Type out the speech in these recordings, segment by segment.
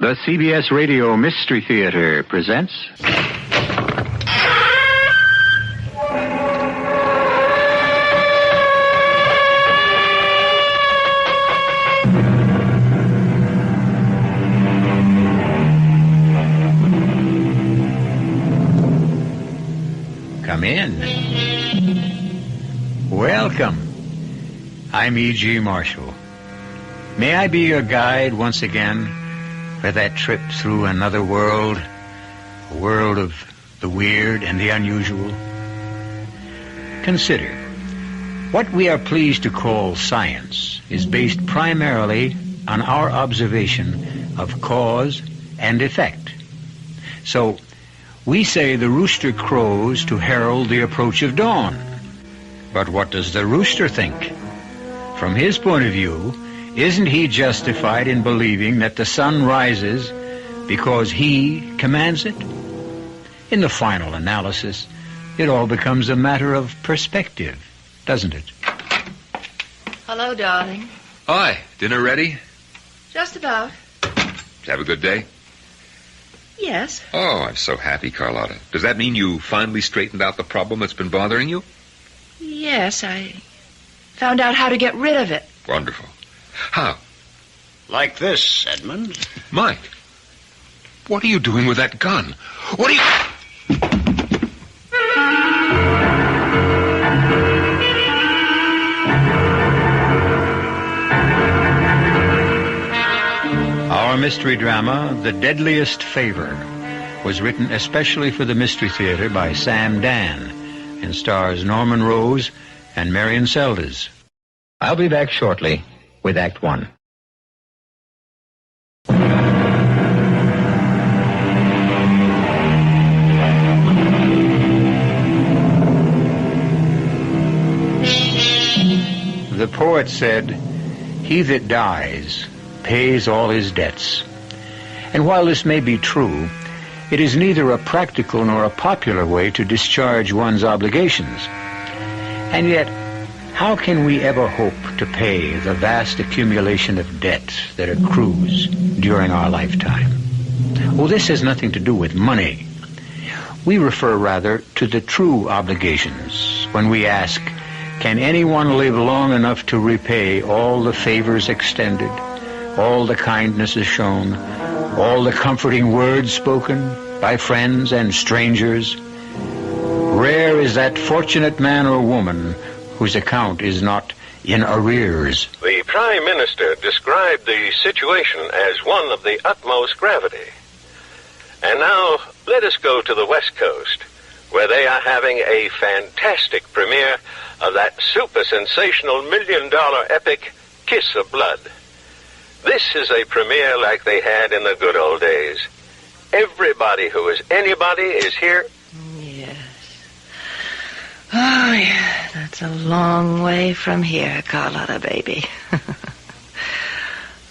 The CBS Radio Mystery Theater presents... Come in. Welcome. I'm E.G. Marshall. May I be your guide once again for that trip through another world, a world of the weird and the unusual? Consider, what we are pleased to call science is based primarily on our observation of cause and effect. So, we say the rooster crows to herald the approach of dawn. But what does the rooster think? From his point of view, isn't he justified in believing that the sun rises because he commands it? In the final analysis, it all becomes a matter of perspective, doesn't it? Hello, darling. Hi, dinner ready? Just about. Have a good day? Yes. Oh, I'm so happy, Carlotta. Does that mean you finally straightened out the problem that's been bothering you? Yes, I found out how to get rid of it. Wonderful. How? Like this, Edmund. Mike, what are you doing with that gun? What are you... Our mystery drama, The Deadliest Favor, was written especially for the Mystery Theater by Sam Dann and stars Norman Rose and Marian Seldes. I'll be back shortly with Act One. The poet said, "He that dies pays all his debts." And while this may be true, it is neither a practical nor a popular way to discharge one's obligations. And yet, how can we ever hope to pay the vast accumulation of debt that accrues during our lifetime? Well, this has nothing to do with money. We refer rather to the true obligations when we ask, can anyone live long enough to repay all the favors extended, all the kindnesses shown, all the comforting words spoken by friends and strangers? Rare is that fortunate man or woman whose account is not in arrears. The Prime Minister described the situation as one of the utmost gravity. And now, let us go to the West Coast, where they are having a fantastic premiere of that super-sensational million-dollar epic, Kiss of Blood. This is a premiere like they had in the good old days. Everybody who is anybody is here. Yes. Oh, yeah, that's a long way from here, Carlotta, baby.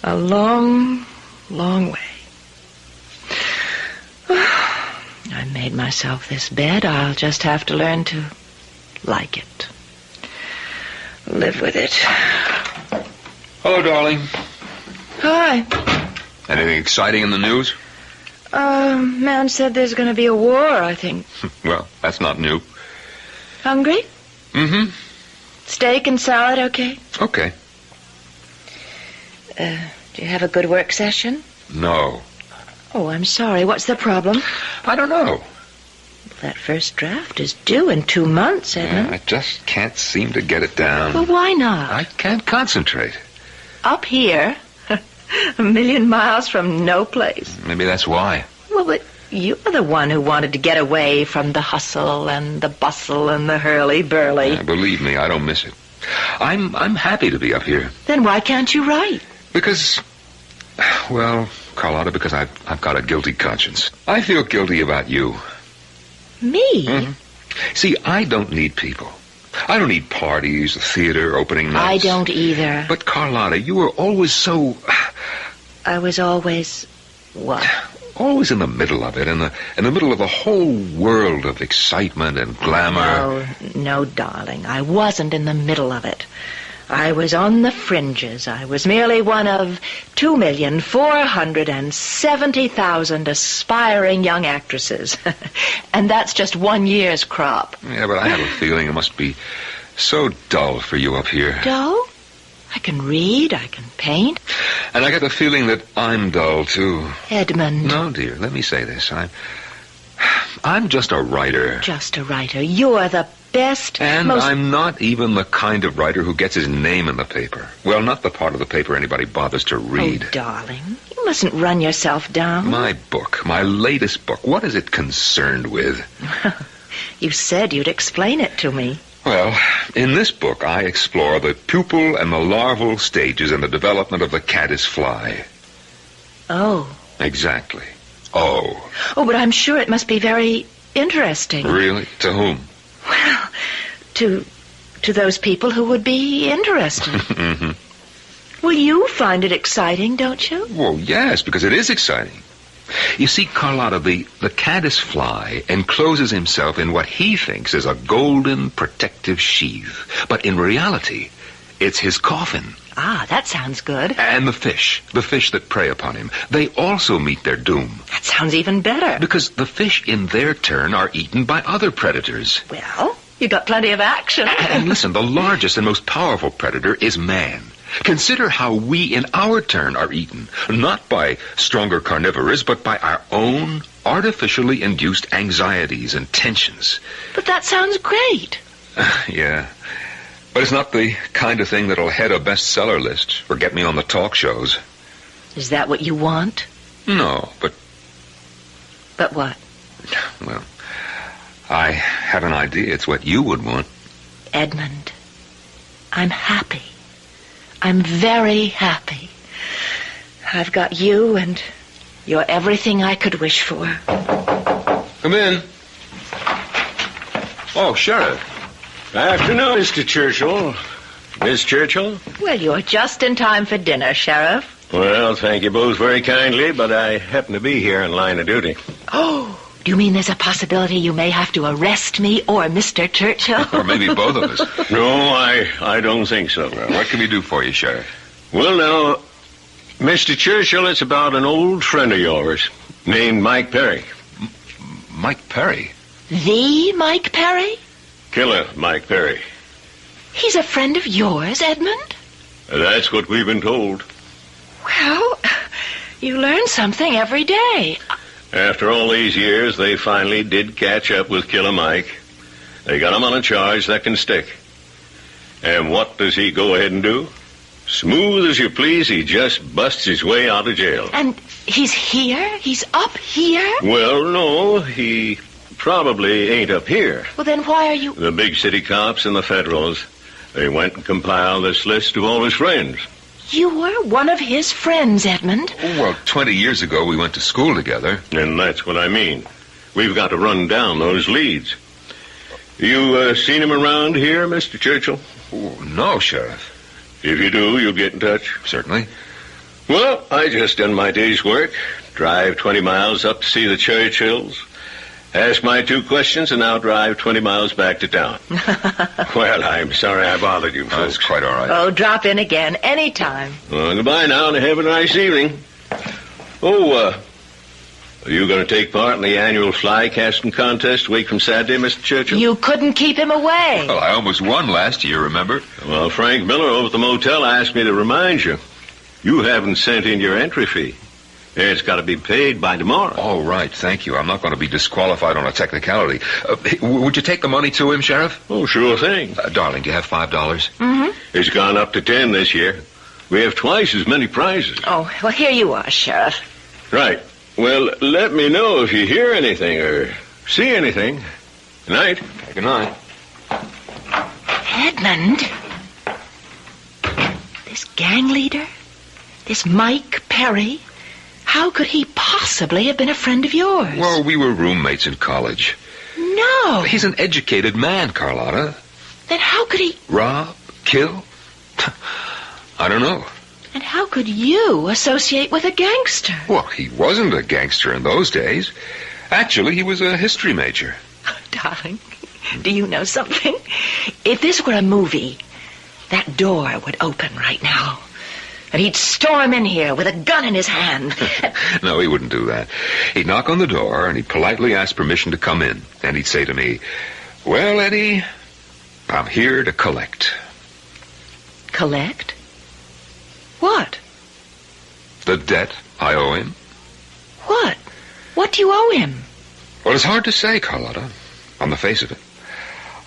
A long, long way. I made myself this bed. I'll just have to learn to like it. Live with it. Hello, darling. Hi. Anything exciting in the news? Man said there's going to be a war, I think. Well, that's not new. Hungry? Mm-hmm. Steak and salad, okay? Okay. Do you have a good work session? No. Oh, I'm sorry. What's the problem? I don't know. That first draft is due in 2 months, Edmund. I just can't seem to get it down. Well, why not? I can't concentrate. Up here? A million miles from no place. Maybe that's why. Well, but you're the one who wanted to get away from the hustle and the bustle and the hurly-burly. Believe me, I don't miss it. I'm happy to be up here. Then why can't you write? Because, well, Carlotta, because I've got a guilty conscience. I feel guilty about you. Me? Mm-hmm. See, I don't need people. I don't need parties, the theater, opening nights. I don't either. But, Carlotta, you were always so... I was always... what? Always in the middle of it, in the middle of a whole world of excitement and glamour. No, darling, I wasn't in the middle of it. I was on the fringes. I was merely one of 2,470,000 aspiring young actresses. And that's just 1 year's crop. Yeah, but I have a feeling it must be so dull for you up here. Dull? I can read, I can paint. And I get the feeling that I'm dull, too. Edmund. No, dear, let me say this. I'm just a writer. Just a writer. You're the best, And I'm not even the kind of writer who gets his name in the paper. Well, not the part of the paper anybody bothers to read. Oh, darling, you mustn't run yourself down. My book, my latest book, what is it concerned with? You said you'd explain it to me. Well, in this book, I explore the pupal and the larval stages in the development of the caddis fly. Oh. Exactly. Oh. Oh, but I'm sure it must be very interesting. Really? To whom? Well, to those people who would be interested. Mm-hmm. Well, you find it exciting, don't you? Well, yes, because it is exciting. You see, Carlotta, the caddis fly encloses himself in what he thinks is a golden protective sheath. But in reality, it's his coffin. Ah, that sounds good. And the fish that prey upon him, they also meet their doom. That sounds even better. Because the fish, in their turn, are eaten by other predators. Well, you got plenty of action. And listen, the largest and most powerful predator is man. Consider how we, in our turn, are eaten, not by stronger carnivorous, but by our own artificially induced anxieties and tensions. But that sounds great. Yeah. But it's not the kind of thing that'll head a bestseller list or get me on the talk shows. Is that what you want? No, but... But what? Well, I have an idea. It's what you would want. Edmund, I'm happy. I'm very happy. I've got you, and you're everything I could wish for. Come in. Oh, Sheriff. Afternoon, Mr. Churchill. Miss Churchill? Well, you're just in time for dinner, Sheriff. Well, thank you both very kindly, but I happen to be here in line of duty. Oh, do you mean there's a possibility you may have to arrest me or Mr. Churchill? Or maybe both of us. No, I don't think so. Well, what can we do for you, Sheriff? Well, now, Mr. Churchill, it's about an old friend of yours named Mike Perry. Mike Perry? The Mike Perry? Killer Mike Perry. He's a friend of yours, Edmund? That's what we've been told. Well, you learn something every day. After all these years, they finally did catch up with Killer Mike. They got him on a charge that can stick. And what does he go ahead and do? Smooth as you please, he just busts his way out of jail. And he's here? He's up here? Well, no, he probably ain't up here. Well, then why are you... The big city cops and the federals, they went and compiled this list of all his friends. You were one of his friends, Edmund. Well, 20 years ago we went to school together. And that's what I mean. We've got to run down those leads. You seen him around here, Mr. Churchill? Oh, no, Sheriff. If you do, you'll get in touch. Certainly. Well, I just done my day's work. Drive 20 miles up to see the Churchills. Ask my 2 questions, and now drive 20 miles back to town. Well, I'm sorry I bothered you, folks. That's quite all right. Oh, drop in again, anytime. Well, goodbye now, and have a nice evening. Oh, are you going to take part in the annual fly casting contest a week from Saturday, Mr. Churchill? You couldn't keep him away. Well, I almost won last year, remember? Well, Frank Miller over at the motel asked me to remind you. You haven't sent in your entry fee. It's got to be paid by tomorrow. Oh, right. Thank you. I'm not going to be disqualified on a technicality. Would you take the money to him, Sheriff? Oh, sure thing. Darling, do you have $5? Mm-hmm. It's gone up to 10 this year. We have twice as many prizes. Oh, well, here you are, Sheriff. Right. Well, let me know if you hear anything or see anything. Good night. Good night. Edmund? This gang leader? This Mike Perry? How could he possibly have been a friend of yours? Well, we were roommates in college. No. He's an educated man, Carlotta. Then how could he... Rob? Kill? I don't know. And how could you associate with a gangster? Well, he wasn't a gangster in those days. Actually, he was a history major. Oh, darling, do you know something? If this were a movie, that door would open right now. And he'd storm in here with a gun in his hand. No, he wouldn't do that. He'd knock on the door, and he'd politely ask permission to come in. And he'd say to me, "Well, Eddie, I'm here to collect." Collect? What? The debt I owe him. What? What do you owe him? Well, it's hard to say, Carlotta, on the face of it.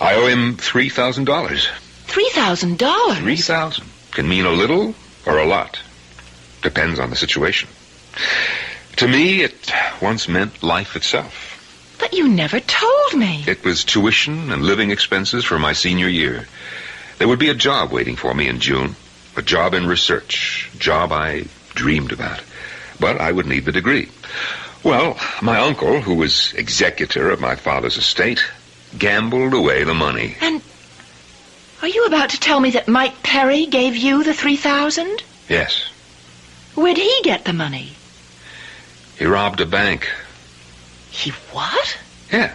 I owe him $3,000. $3,000? $3,000 can mean a little or a lot. Depends on the situation. To me, it once meant life itself. But you never told me. It was tuition and living expenses for my senior year. There would be a job waiting for me in June. A job in research. Job I dreamed about. But I would need the degree. Well, my uncle, who was executor of my father's estate, gambled away the money. And are you about to tell me that Mike Perry gave you the $3,000? Yes. Where'd he get the money? He robbed a bank. He what? Yeah.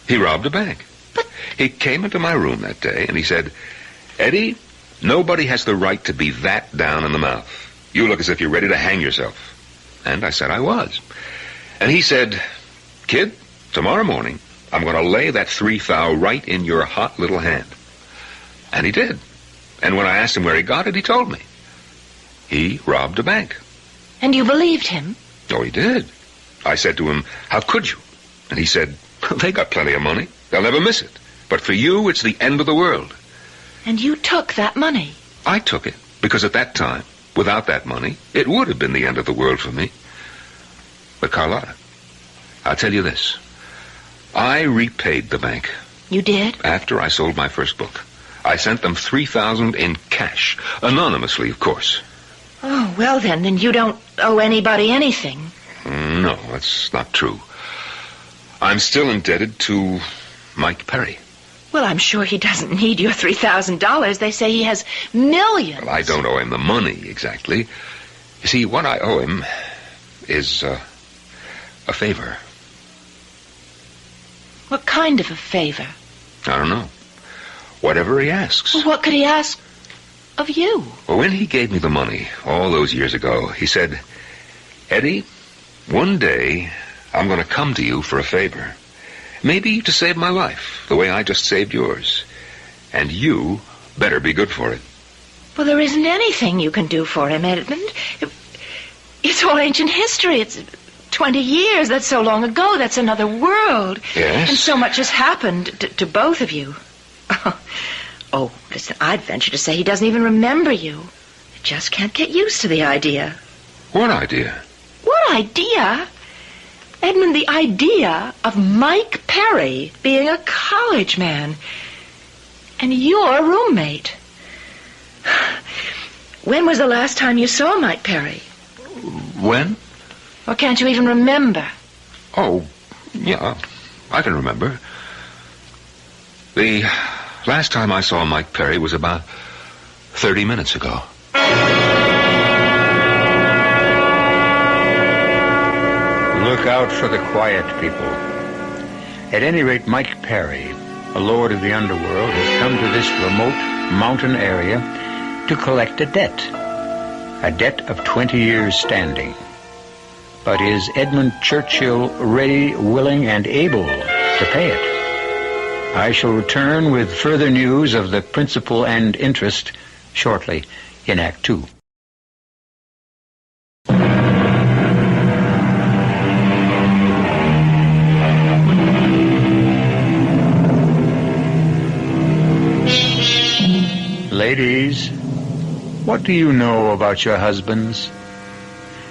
He robbed a bank. But he came into my room that day and he said, "Eddie, nobody has the right to be that down in the mouth. You look as if you're ready to hang yourself." And I said I was. And he said, "Kid, tomorrow morning, I'm going to lay that $3,000 right in your hot little hand." And he did. And when I asked him where he got it, he told me. He robbed a bank. And you believed him? Oh, he did. I said to him, "How could you?" And he said, "They got plenty of money. They'll never miss it. But for you, it's the end of the world." And you took that money? I took it, because at that time, without that money, it would have been the end of the world for me. But Carlotta, I'll tell you this. I repaid the bank. You did? After I sold my first book. I sent them $3,000 in cash. Anonymously, of course. Oh, well then you don't owe anybody anything. No, that's not true. I'm still indebted to Mike Perry. Well, I'm sure he doesn't need your $3,000. They say he has millions. Well, I don't owe him the money, exactly. You see, what I owe him is a favor. What kind of a favor? I don't know. Whatever he asks. Well, what could he ask of you? Well, when he gave me the money all those years ago, he said, "Eddie, one day I'm going to come to you for a favor. Maybe to save my life, the way I just saved yours. And you better be good for it." Well, there isn't anything you can do for him, Edmund. It's all ancient history. It's 20 years. That's so long ago. That's another world. Yes. And so much has happened to both of you. Oh, listen, I'd venture to say he doesn't even remember you. I just can't get used to the idea. What idea? What idea? Edmund, the idea of Mike Perry being a college man. And your roommate. When was the last time you saw Mike Perry? When? Or can't you even remember? Oh, yeah, I can remember. The last time I saw Mike Perry was about 30 minutes ago. Look out for the quiet people. At any rate, Mike Perry, a lord of the underworld, has come to this remote mountain area to collect a debt of 20 years standing. But is Edmund Churchill ready, willing, and able to pay it? I shall return with further news of the principal and interest shortly in Act 2. Ladies, what do you know about your husbands?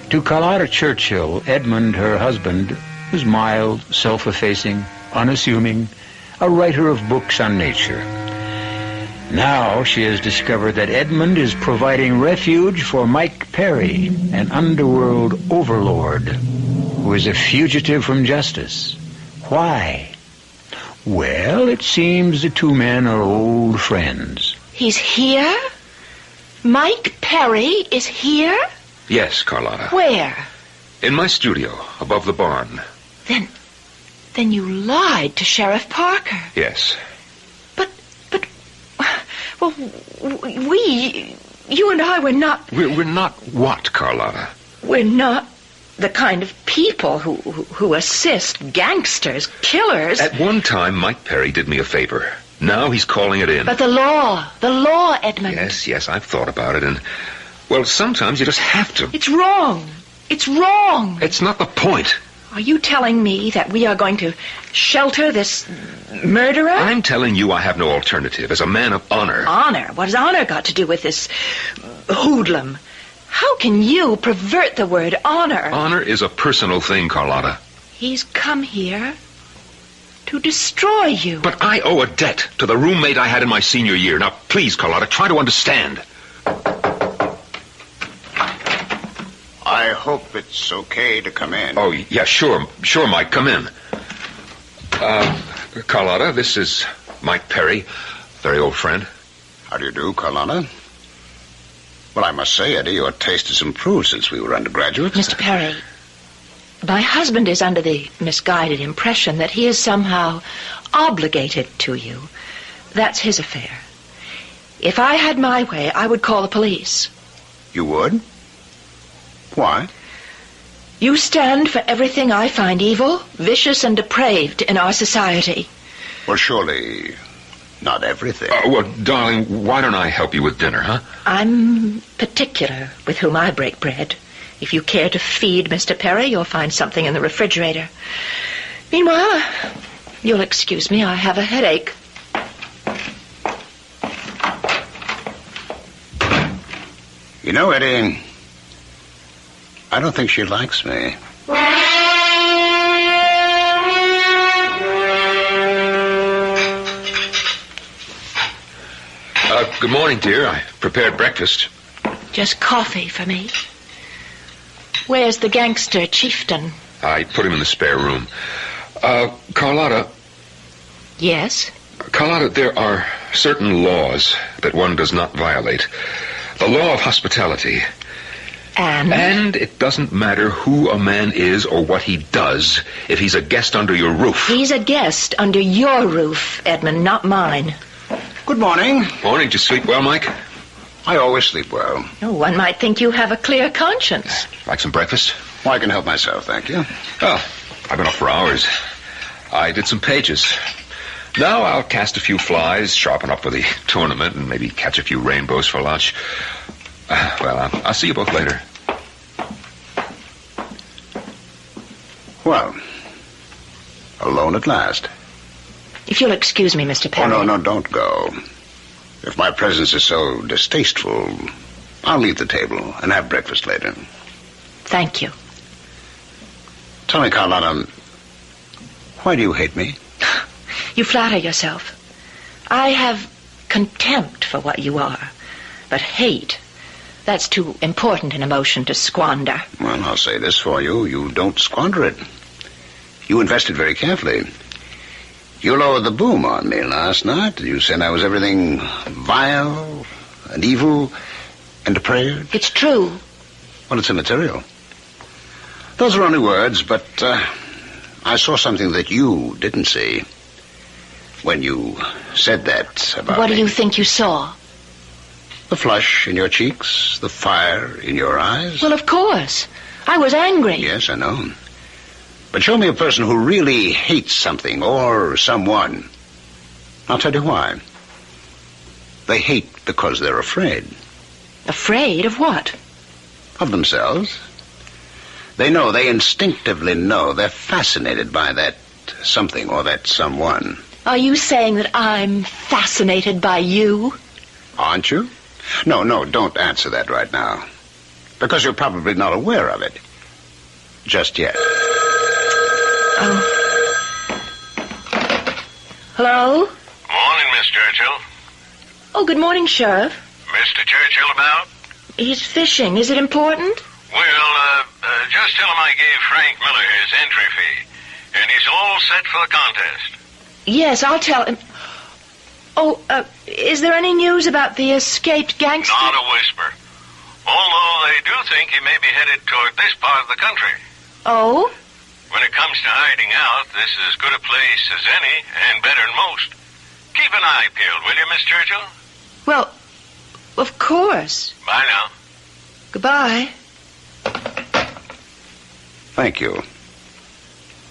To Carlotta Churchill, Edmund, her husband, was mild, self-effacing, unassuming, a writer of books on nature. Now she has discovered that Edmund is providing refuge for Mike Perry, an underworld overlord who is a fugitive from justice. Why? Well, it seems the two men are old friends. He's here? Mike Perry is here? Yes, Carlotta. Where? In my studio, above the barn. Then you lied to Sheriff Parker. Yes. But, Well, you and I, we're not... We're not what, Carlotta? We're not the kind of people who assist gangsters, killers. At one time, Mike Perry did me a favor. Now he's calling it in. But the law, Edmund. Yes, I've thought about it, and, well, sometimes you just have to. It's wrong. It's wrong. It's not the point. Are you telling me that we are going to shelter this murderer? I'm telling you I have no alternative as a man of honor. Honor? What has honor got to do with this hoodlum? How can you pervert the word honor? Honor is a personal thing, Carlotta. He's come here to destroy you. But I owe a debt to the roommate I had in my senior year. Now, please, Carlotta, try to understand. I hope it's okay to come in. Oh, yeah, sure, Mike, come in. Carlotta, this is Mike Perry, very old friend. How do you do, Carlotta? Well, I must say, Eddie, your taste has improved since we were undergraduates. Mr. Perry, my husband is under the misguided impression that he is somehow obligated to you. That's his affair. If I had my way, I would call the police. You would? Why? You stand for everything I find evil, vicious, and depraved in our society. Well, surely not everything. Well, darling, why don't I help you with dinner, huh? I'm particular with whom I break bread. If you care to feed Mr. Perry, you'll find something in the refrigerator. Meanwhile, you'll excuse me, I have a headache. You know, Eddie, I don't think she likes me. Good morning, dear. I prepared breakfast. Just coffee for me. Where's the gangster chieftain? I put him in the spare room. Carlotta. Yes? Carlotta, there are certain laws that one does not violate. The law of hospitality. And it doesn't matter who a man is or what he does if he's a guest under your roof. He's a guest under your roof, Edmund, not mine. Good morning. Morning. Did you sleep well, Mike? I always sleep well. Oh, one might think you have a clear conscience. Like some breakfast? Well, I can help myself, thank you. Oh, I've been up for hours. I did some pages. Now I'll cast a few flies, sharpen up for the tournament, and maybe catch a few rainbows for lunch. I'll see you both later. Well, alone at last. If you'll excuse me, Mr. Perry. Oh, no, don't go. If my presence is so distasteful, I'll leave the table and have breakfast later. Thank you. Tell me, Carlotta, why do you hate me? You flatter yourself. I have contempt for what you are, but hate, that's too important an emotion to squander. Well, I'll say this for you. You don't squander it. You invested very carefully. You lowered the boom on me last night. You said I was everything vile and evil and depraved. It's true. Well, it's immaterial. Those are only words, but I saw something that you didn't see when you said that about What do me. you think you saw? The flush in your cheeks, the fire in your eyes. Well, of course. I was angry. Yes, I know. But show me a person who really hates something or someone. I'll tell you why. They hate because they're afraid. Afraid of what? Of themselves. They instinctively know. They're fascinated by that something or that someone. Are you saying that I'm fascinated by you? Aren't you? No, don't answer that right now. Because you're probably not aware of it. Just yet. Oh. Hello? Morning, Miss Churchill. Oh, good morning, Sheriff. Mr. Churchill about? He's fishing. Is it important? Well, just tell him I gave Frank Miller his entry fee, and he's all set for the contest. Yes, I'll tell him. Oh, is there any news about the escaped gangster? Not a whisper. Although they do think he may be headed toward this part of the country. Oh? When it comes to hiding out, this is as good a place as any, and better than most. Keep an eye peeled, will you, Miss Churchill? Well, of course. Bye now. Goodbye. Thank you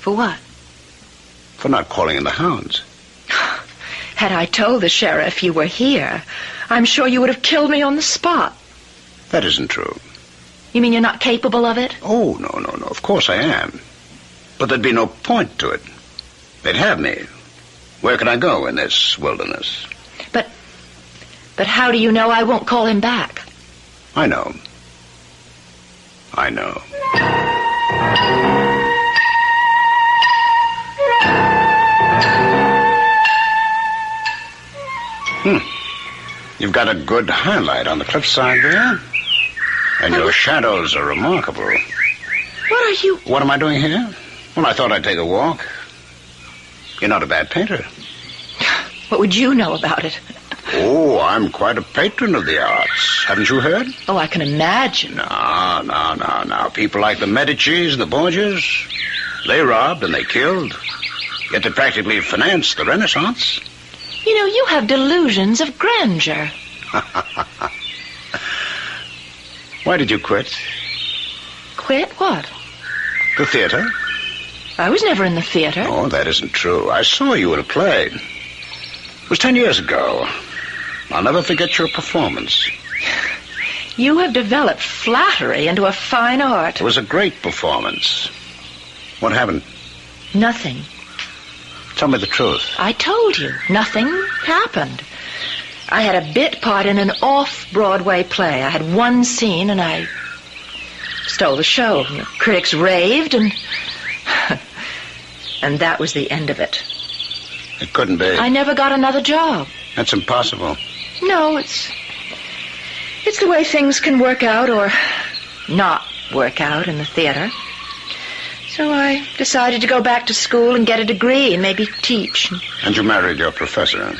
For what? for not calling in the hounds. Had I told the sheriff you were here, I'm sure you would have killed me on the spot. That isn't true. You mean you're not capable of it? Oh, no. Of course I am. But there'd be no point to it. They'd have me. Where can I go in this wilderness? But how do you know I won't call him back? I know. You've got a good highlight on the cliffside there. And your shadows are remarkable. What are you... What am I doing here? Well, I thought I'd take a walk. You're not a bad painter. What would you know about it? Oh, I'm quite a patron of the arts. Haven't you heard? Oh, I can imagine. No. People like the Medicis and the Borgias, they robbed and they killed. Yet they practically financed the Renaissance. You know, you have delusions of grandeur. Why did you quit? Quit what? The theater? I was never in the theater. Oh, that isn't true. I saw you at a play. It was 10 years ago. I'll never forget your performance. You have developed flattery into a fine art. It was a great performance. What happened? Nothing. Tell me the truth. I told you. Nothing happened. I had a bit part in an off-Broadway play. I had one scene, and I stole the show. The critics raved, and... and that was the end of it. It couldn't be. I never got another job. That's impossible. No, it's the way things can work out or not work out in the theater. So I decided to go back to school and get a degree and maybe teach. And you married your professor.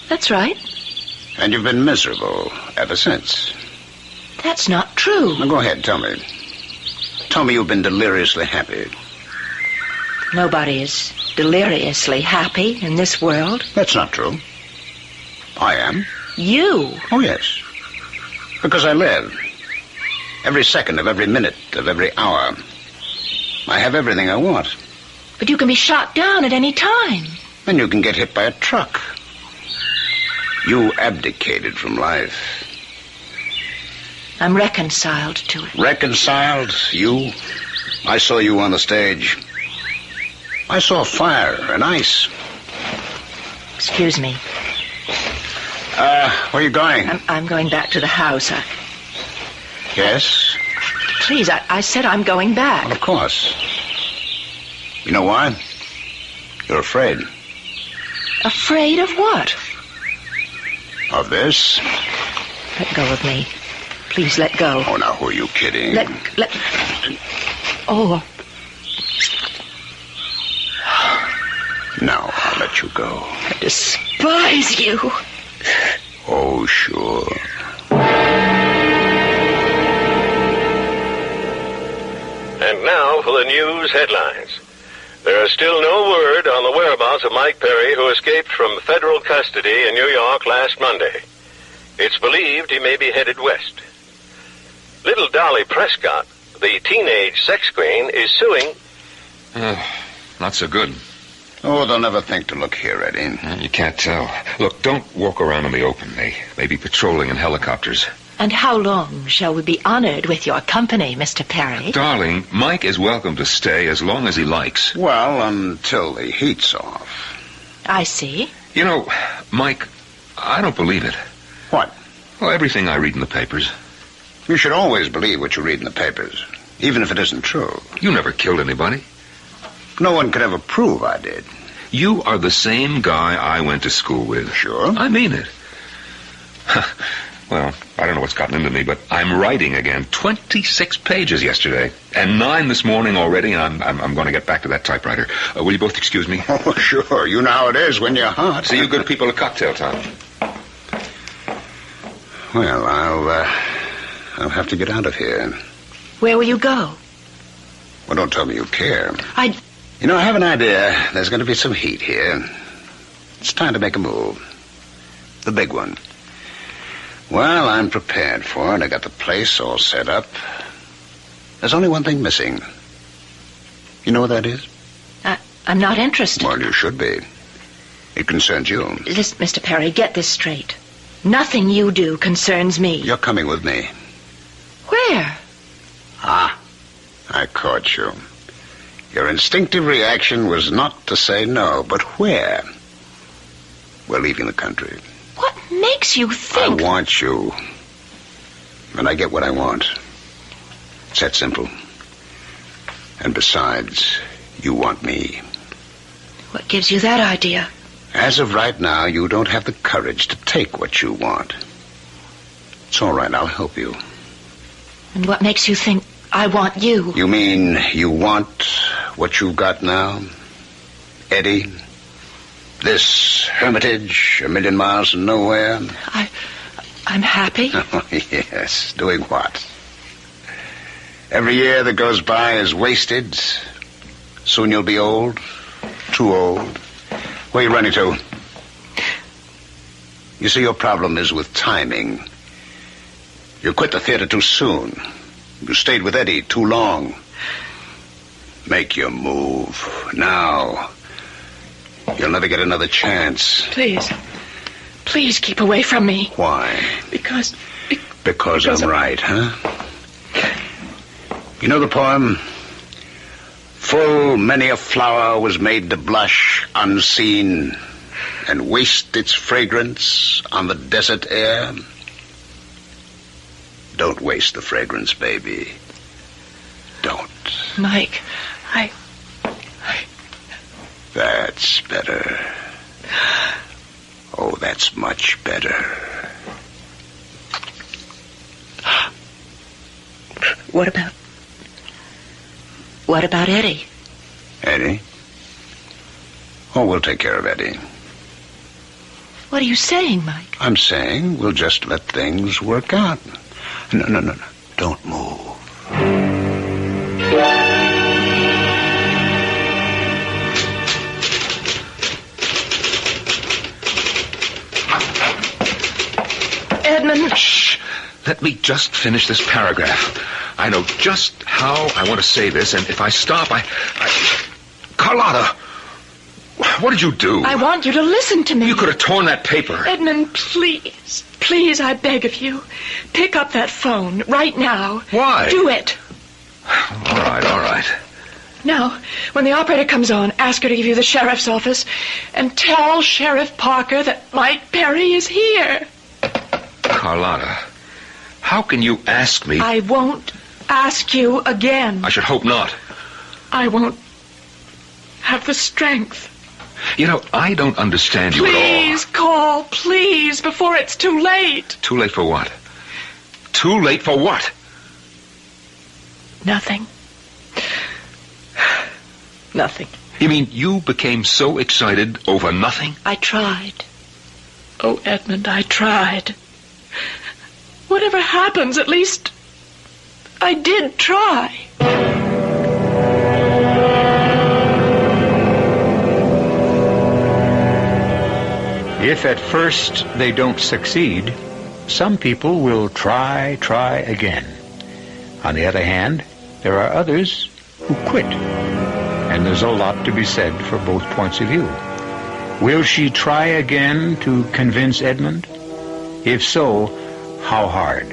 That's right. And you've been miserable ever since. That's not true. Now go ahead, tell me. Tell me you've been deliriously happy. Nobody is deliriously happy in this world. That's not true. I am. You? Oh, yes. Because I live. Every second of every minute of every hour. I have everything I want. But you can be shot down at any time. And you can get hit by a truck. You abdicated from life. I'm reconciled to it. Reconciled? You? I saw you on the stage. I saw fire and ice. Excuse me. Where are you going? I'm going back to the house. Yes? Please, I said I'm going back. Well, of course. You know why? You're afraid. Afraid of what? Of this? Let go of me. Please let go. Oh, now, who are you kidding? Oh. Now, I'll let you go. I despise you. Oh, sure. And now for the news headlines. There is still no word on the whereabouts of Mike Perry, who escaped from federal custody in New York last Monday. It's believed he may be headed west. Little Dolly Prescott, the teenage sex queen, is suing... Not so good. Oh, they'll never think to look here, Eddie. You can't tell. Look, don't walk around in the open. They may be patrolling in helicopters. And how long shall we be honored with your company, Mr. Perry? Darling, Mike is welcome to stay as long as he likes. Well, until the heat's off. I see. You know, Mike, I don't believe it. What? Well, everything I read in the papers. You should always believe what you read in the papers, even if it isn't true. You never killed anybody. No one could ever prove I did. You are the same guy I went to school with. Sure? I mean it. Well, I don't know what's gotten into me, but I'm writing again. 26 pages yesterday, and 9 this morning already, and I'm going to get back to that typewriter. Will you both excuse me? Oh, sure. You know how it is when you're hot. See you good people at cocktail time. Well, I'll have to get out of here. Where will you go? Well, don't tell me you care. You know, I have an idea. There's going to be some heat here. It's time to make a move. The big one. Well, I'm prepared for it. I got the place all set up. There's only one thing missing. You know what that is? I'm not interested. Well, you should be. It concerns you. Listen, Mr. Perry, get this straight. Nothing you do concerns me. You're coming with me. Where? Ah, I caught you. Your instinctive reaction was not to say no, but where? We're leaving the country. What makes you think... I want you. And I get what I want. It's that simple. And besides, you want me. What gives you that idea? As of right now, you don't have the courage to take what you want. It's all right, I'll help you. And what makes you think I want you? You mean you want what you've got now? Eddie? This hermitage, a million miles from nowhere? I'm happy. Oh, yes. Doing what? Every year that goes by is wasted. Soon you'll be old. Too old. Where are you running to? You see, your problem is with timing. You quit the theater too soon. You stayed with Eddie too long. Make your move. Now. You'll never get another chance. Please. Please keep away from me. Why? Because I'm right, huh? You know the poem? Full many a flower was made to blush unseen and waste its fragrance on the desert air. Don't waste the fragrance, baby. Don't. Mike, That's better. Oh, that's much better. What about Eddie? Eddie? Oh, we'll take care of Eddie. What are you saying, Mike? I'm saying we'll just let things work out. No. Don't move. Edmund. Shh. Let me just finish this paragraph. I know just how I want to say this, and if I stop, Carlotta! What did you do? I want you to listen to me. You could have torn that paper. Edmund, please. Please, I beg of you. Pick up that phone right now. Why? Do it. All right. Now, when the operator comes on, ask her to give you the sheriff's office and tell Sheriff Parker that Mike Perry is here. Carlotta, how can you ask me? I won't ask you again. I should hope not. I won't have the strength. You know, I don't understand you at all. Please call, please, before it's too late. Too late for what? Too late for what? Nothing. Nothing. You mean you became so excited over nothing? I tried. Oh, Edmund, I tried. Whatever happens, at least I did try. If at first they don't succeed, some people will try again. On the other hand, there are others who quit. And there's a lot to be said for both points of view. Will she try again to convince Edmund? If so, how hard?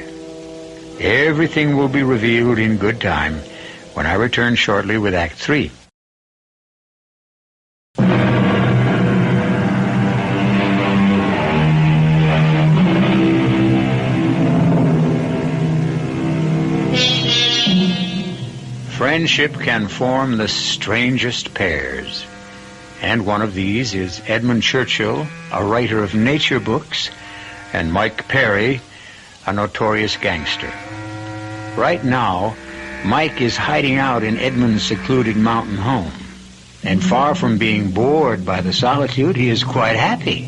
Everything will be revealed in good time when I return shortly with Act 3. Friendship can form the strangest pairs. And one of these is Edmund Churchill, a writer of nature books, and Mike Perry, a notorious gangster. Right now, Mike is hiding out in Edmund's secluded mountain home. And far from being bored by the solitude, he is quite happy.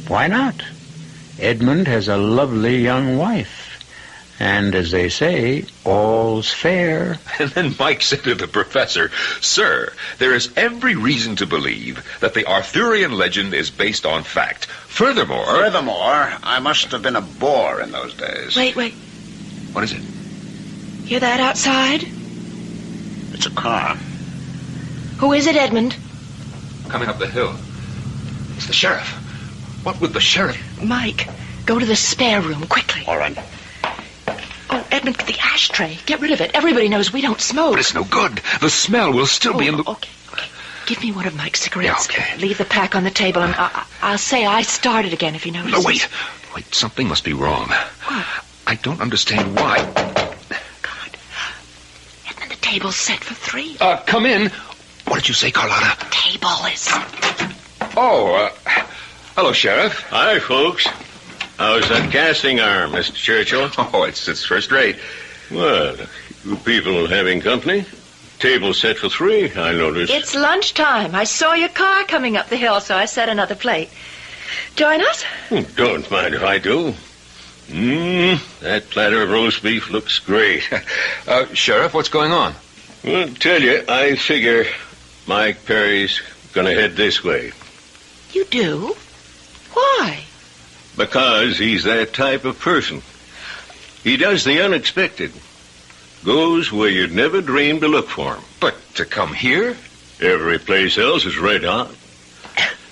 Why not? Edmund has a lovely young wife. And as they say, all's fair. And then Mike said to the professor, "Sir, there is every reason to believe that the Arthurian legend is based on fact. Furthermore, I must have been a bore in those days. Wait. What is it? Hear that outside? It's a car. Who is it, Edmund? Coming up the hill. It's the sheriff. What would the sheriff... Mike, go to the spare room, quickly. All right. Oh, Edmund, the ashtray. Get rid of it. Everybody knows we don't smoke. But it's no good. The smell will still be in the... Okay. Give me one of Mike's cigarettes. Yeah, okay. Leave the pack on the table, and I'll say I started again if you notice. No, wait. Something must be wrong. What? I don't understand why. God. Edmund, the table's set for 3. Come in. What did you say, Carlotta? The table is... Oh, hello, Sheriff. Hi, folks. How's that casting arm, Mr. Churchill? Oh, it's first rate. Well, you people having company? Table set for 3, I noticed. It's lunchtime. I saw your car coming up the hill, so I set another plate. Join us? Don't mind if I do. That platter of roast beef looks great. Sheriff, what's going on? Well, tell you, I figure Mike Perry's gonna head this way. You do? Why? Because he's that type of person. He does the unexpected. Goes where you'd never dream to look for him. But to come here? Every place else is red hot.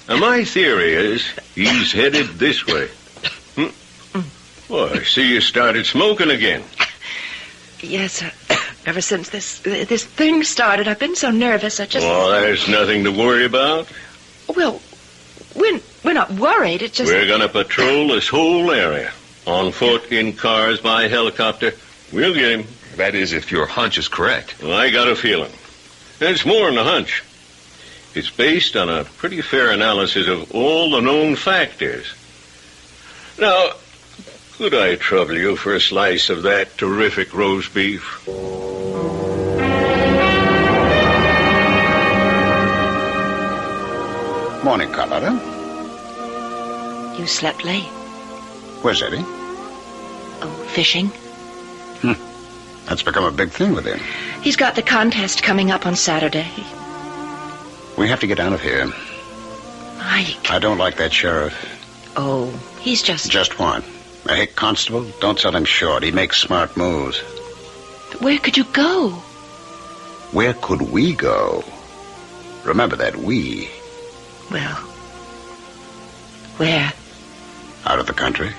Now, my theory is he's headed this way. Well, I see you started smoking again. Yes, sir. Ever since this thing started, I've been so nervous. Oh, there's nothing to worry about. Well, we're not worried. It's just... We're going to patrol this whole area. On foot, in cars, by helicopter. We'll get him. That is, if your hunch is correct. Well, I got a feeling. It's more than a hunch. It's based on a pretty fair analysis of all the known factors. Now, could I trouble you for a slice of that terrific roast beef? Morning, Carlotta. You slept late. Where's Eddie? Oh, fishing. That's become a big thing with him. He's got the contest coming up on Saturday. We have to get out of here. Mike. I don't like that sheriff. Oh, he's just... Just what? A hick constable? Don't sell him short. He makes smart moves. But where could you go? Where could we go? Remember that we. Well, where? Out of the country.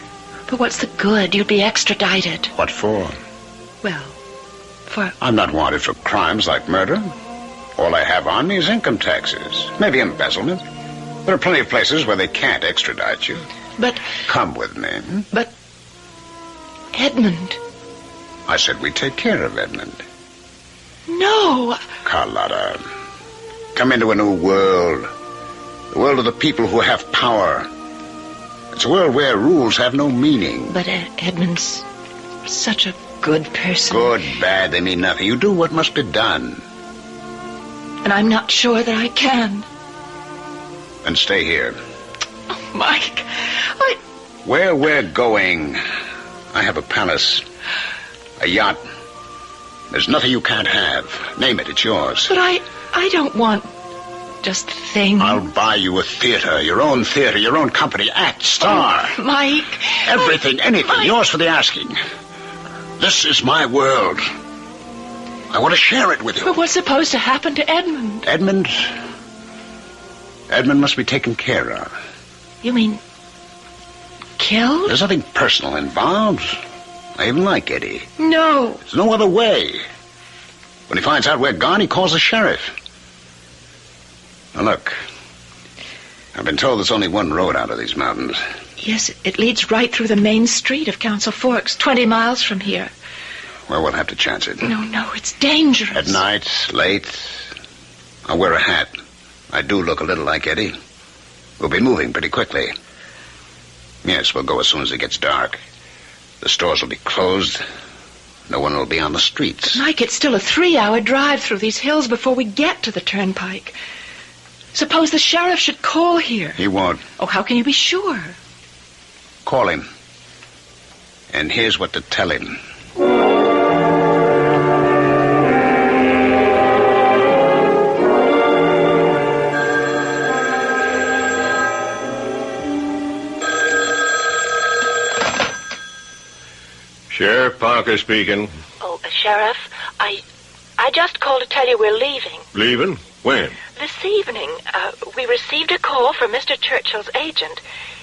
But what's the good? You'd be extradited. What for? Well, for... I'm not wanted for crimes like murder. All I have on me is income taxes. Maybe embezzlement. There are plenty of places where they can't extradite you. But... Come with me. But... Edmund... I said we'd take care of Edmund. No! Carlotta, come into a new world. The world of the people who have power. It's a world where rules have no meaning. But Edmund's such a good person. Good, bad, they mean nothing. You do what must be done. And I'm not sure that I can. Then stay here. Oh, Mike, Where we're going, I have a palace, a yacht. There's nothing you can't have. Name it, it's yours. But I don't want just things. I'll buy you a theater, your own company, act, star. Oh, Mike. Everything, anything, Mike. Yours for the asking. This is my world. I want to share it with you. But what's supposed to happen to Edmund? Edmund must be taken care of. You mean killed? There's nothing personal involved. I even like Eddie. No. There's no other way. When he finds out we're gone, he calls the sheriff. Now, look. I've been told there's only one road out of these mountains. Yes, it leads right through the main street of Council Forks, 20 miles from here. Well, we'll have to chance it. No, it's dangerous. At night, late, I'll wear a hat. I do look a little like Eddie. We'll be moving pretty quickly. Yes, we'll go as soon as it gets dark. The stores will be closed. No one will be on the streets. Mike, it's still a 3-hour drive through these hills before we get to the turnpike. Suppose the sheriff should call here. He won't. Oh, how can you be sure? Call him. And here's what to tell him. Sheriff Parker speaking. Oh, Sheriff, I just called to tell you we're leaving. Leaving? When? This evening. We received a call from Mr. Churchill's agent.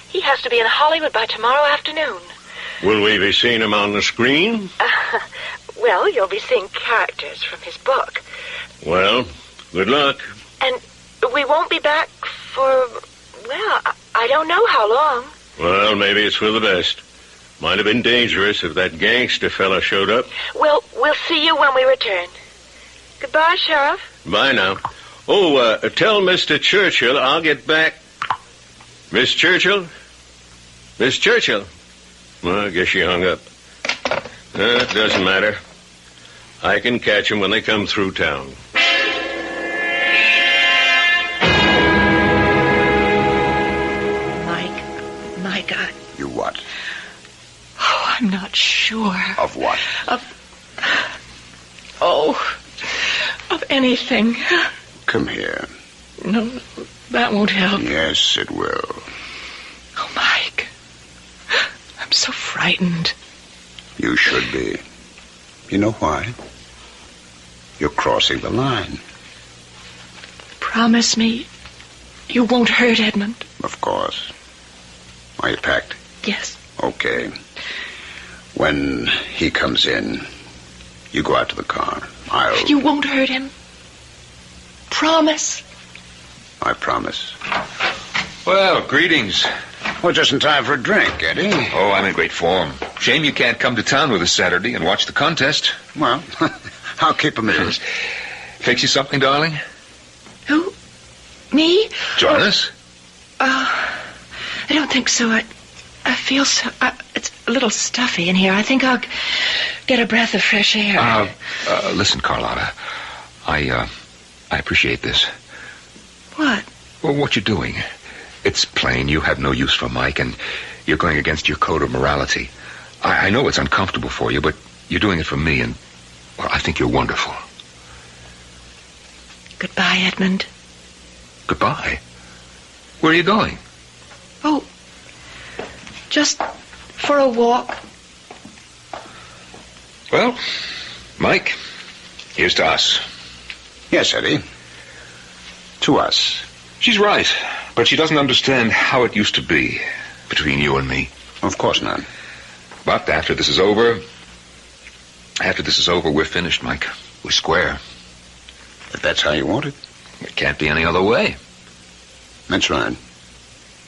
He has to be in Hollywood by tomorrow afternoon. Will we be seeing him on the screen? Well, you'll be seeing characters from his book. Well, good luck. And we won't be back for, well, I don't know how long. Well, maybe it's for the best. Might have been dangerous if that gangster fella showed up. We'll see you when we return. Goodbye, Sheriff. Bye now. Oh, tell Mr. Churchill I'll get back. Miss Churchill? Miss Churchill? Well, I guess she hung up. It doesn't matter. I can catch them when they come through town. Mike, You what? Oh, I'm not sure. Of what? Of anything. Come here. No, that won't help. Yes, it will. Oh, Mike. I'm so frightened. You should be. You know why? You're crossing the line. Promise me you won't hurt Edmund. Of course. Are you packed? Yes. Okay. When he comes in, you go out to the car. You won't hurt him? Promise. I promise. Well, greetings. Well, just in time for a drink, Eddie. Oh, I'm in great form. Shame you can't come to town with us Saturday and watch the contest. Well, I'll keep him in. Fix you something, darling? Who? Me? Join us? I don't think so. I feel so... it's a little stuffy in here. I think I'll get a breath of fresh air. Listen, Carlotta. I appreciate this. What? Well, what you're doing. It's plain you have no use for Mike, and you're going against your code of morality. I know it's uncomfortable for you, but you're doing it for me, and, well, I think you're wonderful. Goodbye, Edmund. Goodbye? Where are you going? Oh, just for a walk. Well, Mike, here's to us. Yes, Eddie. To us. She's right, but she doesn't understand how it used to be between you and me. Of course not. But after this is over, we're finished, Mike. We're square. If that's how you want it. It can't be any other way. That's right.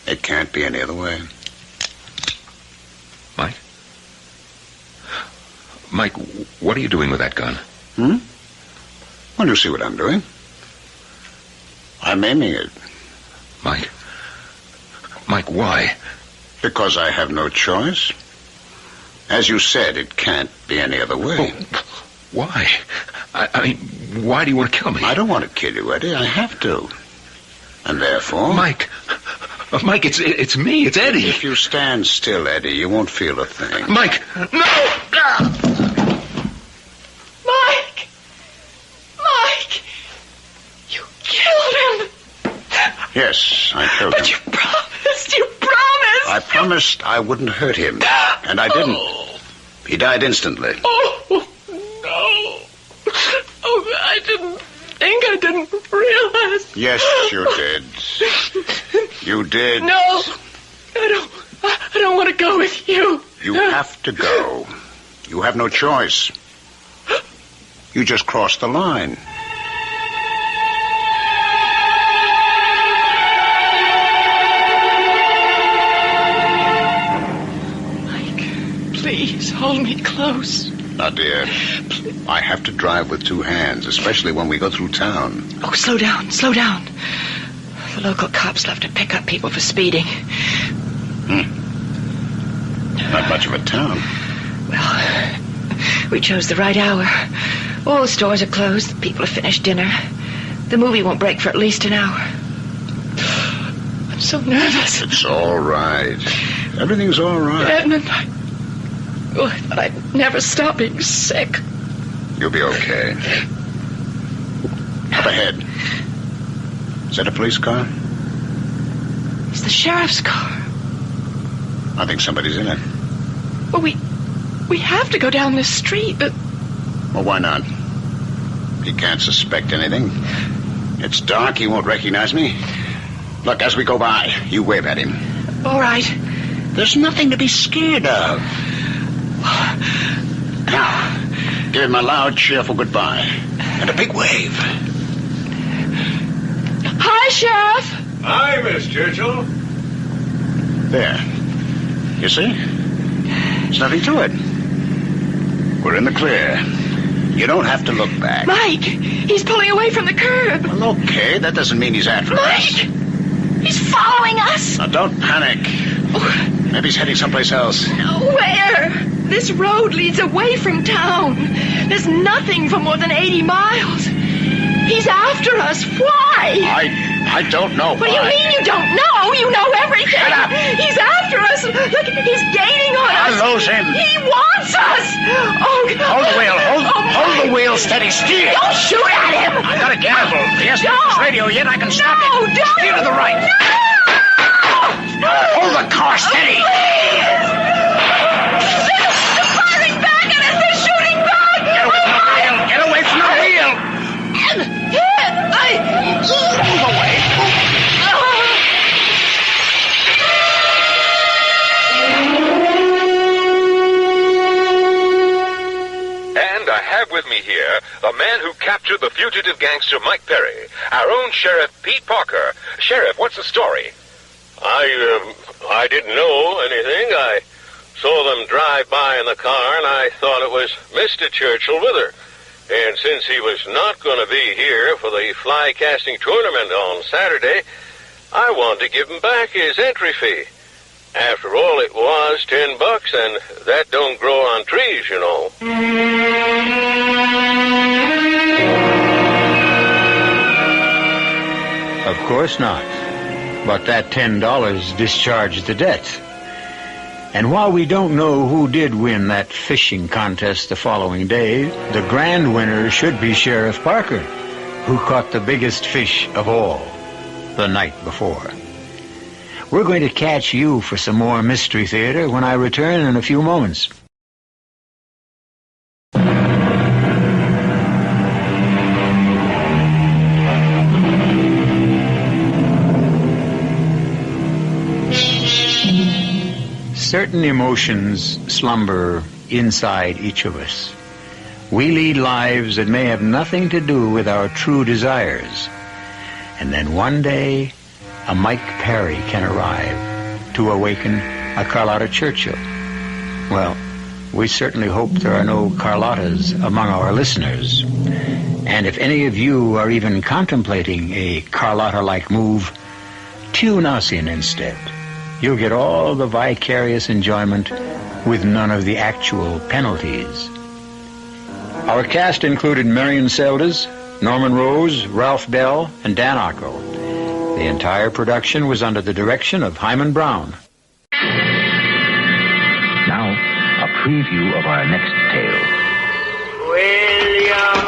It can't be any other way. Mike, what are you doing with that gun? Well, you see what I'm doing. I'm aiming it. Mike, why? Because I have no choice. As you said, it can't be any other way. Oh, why? I mean, why do you want to kill me? I don't want to kill you, Eddie. I have to. And therefore... Mike, it's me. It's Eddie. If you stand still, Eddie, you won't feel a thing. Mike, no! Mike! You killed him! Yes, I killed him. But you promised! I promised I wouldn't hurt him. And I didn't. He died instantly. Oh, no. Oh, I didn't realize. Yes, you did. You did. No, I don't want to go with you. You have to go. You have no choice. You just crossed the line. Mike, please hold me close. Now, dear, please. I have to drive with two hands, especially when we go through town. Oh, slow down. The local cops love to pick up people for speeding. Not much of a town. Well, we chose the right hour. All the stores are closed. The people have finished dinner. The movie won't break for at least an hour. I'm so nervous. It's all right. Everything's all right. Edmund, I thought I'd never stop being sick. You'll be okay. Up ahead. Is that a police car? It's the sheriff's car. I think somebody's in it. Well, We have to go down this street, but... Well, why not? He can't suspect anything. It's dark. He won't recognize me. Look, as we go by, you wave at him. All right. There's nothing to be scared of. Now, give him a loud, cheerful goodbye. And a big wave. Hi, Sheriff. Hi, Miss Churchill. There. You see? There's nothing to it. We're in the clear. You don't have to look back. Mike, he's pulling away from the curb. Well, okay. That doesn't mean he's after us. Mike! He's following us. Now, don't panic. Maybe he's heading someplace else. Where? This road leads away from town. There's nothing for more than 80 miles. He's after us. Why? I don't know. What do you mean you don't know? You know everything. Shut up. He's after us. Look, he's gaining on us. I'll lose him. He wants us. Oh, God. Hold the wheel. Hold the wheel steady. Steer. Don't shoot at him. I got a gamble. He hasn't No. hit his radio yet. I can stop No, it. don't. Steer to the right. No. Hold the car steady. Please. They're firing back at us. They're shooting back. Get away from the wheel. Get away from the wheel. Move away. And I have with me here the man who captured the fugitive gangster Mike Perry, our own Sheriff Pete Parker. Sheriff, what's the story? I didn't know anything. I saw them drive by in the car, and I thought it was Mr. Churchill with her. And since he was not going to be here for the fly casting tournament on Saturday, I wanted to give him back his entry fee. After all, it was $10, and that don't grow on trees, you know. Of course not. But that $10 discharged the debt. And while we don't know who did win that fishing contest the following day, the grand winner should be Sheriff Parker, who caught the biggest fish of all the night before. We're going to catch you for some more Mystery Theater when I return in a few moments. Certain emotions slumber inside each of us. We lead lives that may have nothing to do with our true desires. And then one day, a Mike Perry can arrive to awaken a Carlotta Churchill. Well, we certainly hope there are no Carlottas among our listeners. And if any of you are even contemplating a Carlotta-like move, tune us in instead. You'll get all the vicarious enjoyment with none of the actual penalties. Our cast included Marian Seldes, Norman Rose, Ralph Bell, and Dan Ocko. The entire production was under the direction of Himan Brown. Now, a preview of our next tale. William,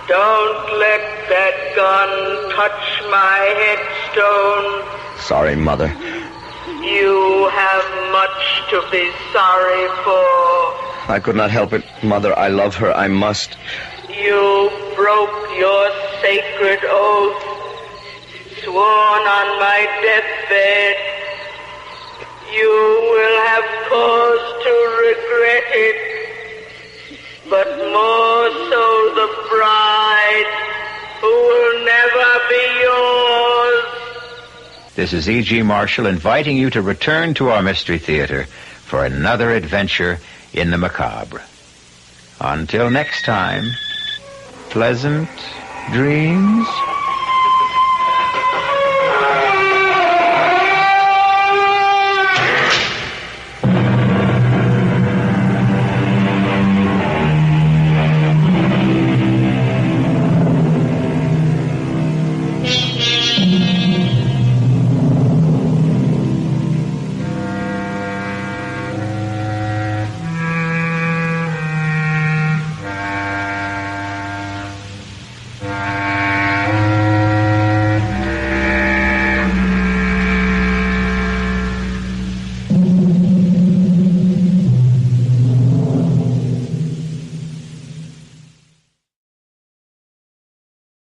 don't let that gun touch my headstone. Sorry, Mother. You have much to be sorry for. I could not help it. Mother, I love her. I must. You broke your sacred oath, sworn on my deathbed. You will have cause to regret it, but more so the bride who will never be yours. This is E.G. Marshall inviting you to return to our Mystery Theater for another adventure in the macabre. Until next time, pleasant dreams.